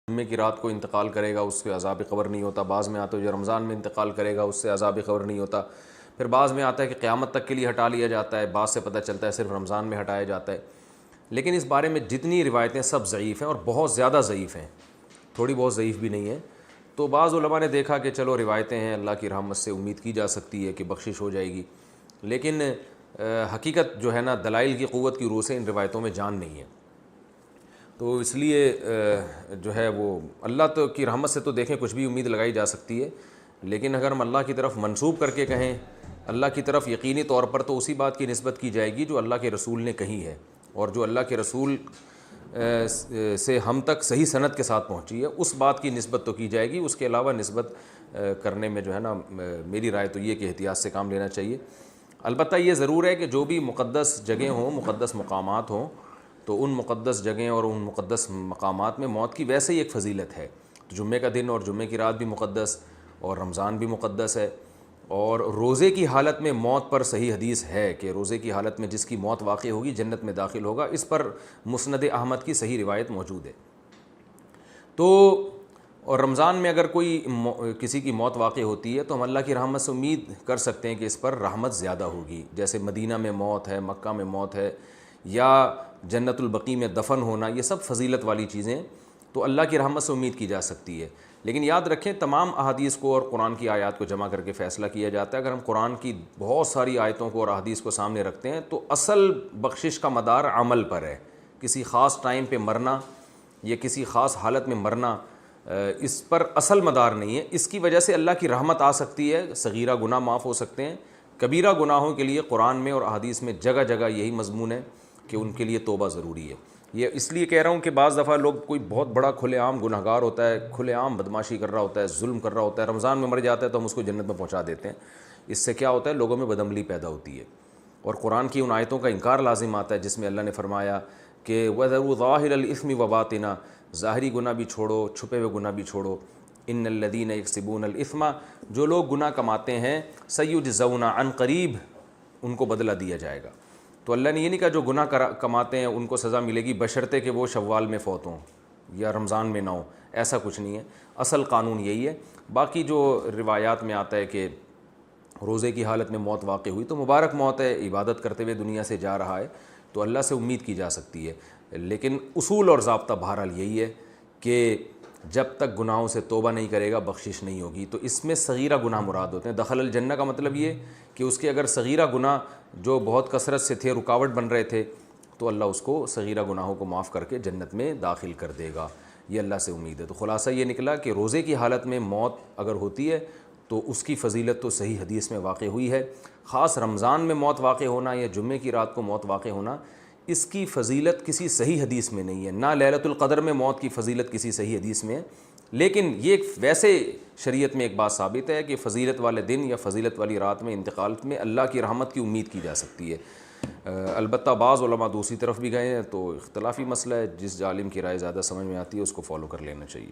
جمعے کی رات کو انتقال کرے گا اس سے عذاب قبر نہیں ہوتا، بعض میں آتا ہے جو رمضان میں انتقال کرے گا اس سے عذاب قبر نہیں ہوتا، پھر بعض میں آتا ہے کہ قیامت تک کے لیے ہٹا لیا جاتا ہے، بعض سے پتہ چلتا ہے صرف رمضان میں ہٹایا جاتا ہے۔ لیکن اس بارے میں جتنی روایتیں سب ضعیف ہیں اور بہت زیادہ ضعیف ہیں، تھوڑی بہت ضعیف بھی نہیں ہیں۔ تو بعض علماء نے دیکھا کہ چلو روایتیں ہیں، اللہ کی رحمت سے امید کی جا سکتی ہے کہ بخشش ہو جائے گی، لیکن حقیقت جو ہے نا دلائل کی قوت کی روح سے ان روایتوں میں جان نہیں ہے۔ تو اس لیے جو ہے وہ اللہ تو کی رحمت سے تو دیکھیں کچھ بھی امید لگائی جا سکتی ہے، لیکن اگر ہم اللہ کی طرف منسوب کر کے کہیں اللہ کی طرف یقینی طور پر تو اسی بات کی نسبت کی جائے گی جو اللہ کے رسول نے کہی ہے، اور جو اللہ کے رسول سے ہم تک صحیح سند کے ساتھ پہنچی ہے اس بات کی نسبت تو کی جائے گی۔ اس کے علاوہ نسبت کرنے میں جو ہے نا میری رائے تو یہ کہ احتیاط سے کام لینا چاہیے۔ البتہ یہ ضرور ہے کہ جو بھی مقدس جگہیں ہوں، مقدس مقامات ہوں، تو ان مقدس جگہیں اور ان مقدس مقامات میں موت کی ویسے ہی ایک فضیلت ہے۔ تو جمعے کا دن اور جمعے کی رات بھی مقدس اور رمضان بھی مقدس ہے، اور روزے کی حالت میں موت پر صحیح حدیث ہے کہ روزے کی حالت میں جس کی موت واقع ہوگی جنت میں داخل ہوگا، اس پر مسند احمد کی صحیح روایت موجود ہے۔ تو اور رمضان میں اگر کوئی کسی کی موت واقع ہوتی ہے تو ہم اللہ کی رحمت سے امید کر سکتے ہیں کہ اس پر رحمت زیادہ ہوگی، جیسے مدینہ میں موت ہے، مکہ میں موت ہے، یا جنت البقیع میں دفن ہونا، یہ سب فضیلت والی چیزیں تو اللہ کی رحمت سے امید کی جا سکتی ہے۔ لیکن یاد رکھیں تمام احادیث کو اور قرآن کی آیات کو جمع کر کے فیصلہ کیا جاتا ہے۔ اگر ہم قرآن کی بہت ساری آیتوں کو اور احادیث کو سامنے رکھتے ہیں تو اصل بخشش کا مدار عمل پر ہے، کسی خاص ٹائم پہ مرنا یا کسی خاص حالت میں مرنا اس پر اصل مدار نہیں ہے۔ اس کی وجہ سے اللہ کی رحمت آ سکتی ہے، صغیرہ گناہ معاف ہو سکتے ہیں، کبیرہ گناہوں کے لیے قرآن میں اور احادیث میں جگہ جگہ یہی مضمون ہے کہ ان کے لیے توبہ ضروری ہے۔ یہ اس لیے کہہ رہا ہوں کہ بعض دفعہ لوگ کوئی بہت بڑا کھلے عام گناہ گار ہوتا ہے، کھلے عام بدماشی کر رہا ہوتا ہے، ظلم کر رہا ہوتا ہے، رمضان میں مر جاتا ہے تو ہم اس کو جنت میں پہنچا دیتے ہیں۔ اس سے کیا ہوتا ہے؟ لوگوں میں بدعملی پیدا ہوتی ہے، اور قرآن کی ان آیتوں کا انکار لازم آتا ہے جس میں اللہ نے فرمایا کہ وَذَرُوا ظَاهِرَ الْإِثْمِ وَبَاطِنَا، ظاہری گناہ بھی چھوڑو، چھپے ہوئے گناہ بھی چھوڑو۔ ان الذین یکسبون الاثم، جو لوگ گناہ کماتے ہیں، سیجزون، عن قریب ان کو بدلہ دیا جائے گا۔ تو اللہ نے یہ نہیں کہا جو گناہ کماتے ہیں ان کو سزا ملے گی بشرطے کہ وہ شوال میں فوت ہوں یا رمضان میں نہ ہوں، ایسا کچھ نہیں ہے، اصل قانون یہی ہے۔ باقی جو روایات میں آتا ہے کہ روزے کی حالت میں موت واقع ہوئی تو مبارک موت ہے، عبادت کرتے ہوئے دنیا سے جا رہا ہے، تو اللہ سے امید کی جا سکتی ہے۔ لیکن اصول اور ضابطہ بہرحال یہی ہے کہ جب تک گناہوں سے توبہ نہیں کرے گا بخشش نہیں ہوگی۔ تو اس میں صغیرہ گناہ مراد ہوتے ہیں۔ دخل الجنہ کا مطلب یہ کہ اس کے اگر صغیرہ گناہ جو بہت کثرت سے تھے، رکاوٹ بن رہے تھے، تو اللہ اس کو صغیرہ گناہوں کو معاف کر کے جنت میں داخل کر دے گا، یہ اللہ سے امید ہے۔ تو خلاصہ یہ نکلا کہ روزے کی حالت میں موت اگر ہوتی ہے تو اس کی فضیلت تو صحیح حدیث میں واقع ہوئی ہے۔ خاص رمضان میں موت واقع ہونا یا جمعے کی رات کو موت واقع ہونا، اس کی فضیلت کسی صحیح حدیث میں نہیں ہے، نہ لیلۃ القدر میں موت کی فضیلت کسی صحیح حدیث میں ہے۔ لیکن یہ ویسے شریعت میں ایک بات ثابت ہے کہ فضیلت والے دن یا فضیلت والی رات میں انتقال میں اللہ کی رحمت کی امید کی جا سکتی ہے۔ البتہ بعض علماء دوسری طرف بھی گئے ہیں، تو اختلافی مسئلہ ہے، جس عالم کی رائے زیادہ سمجھ میں آتی ہے اس کو فالو کر لینا چاہیے۔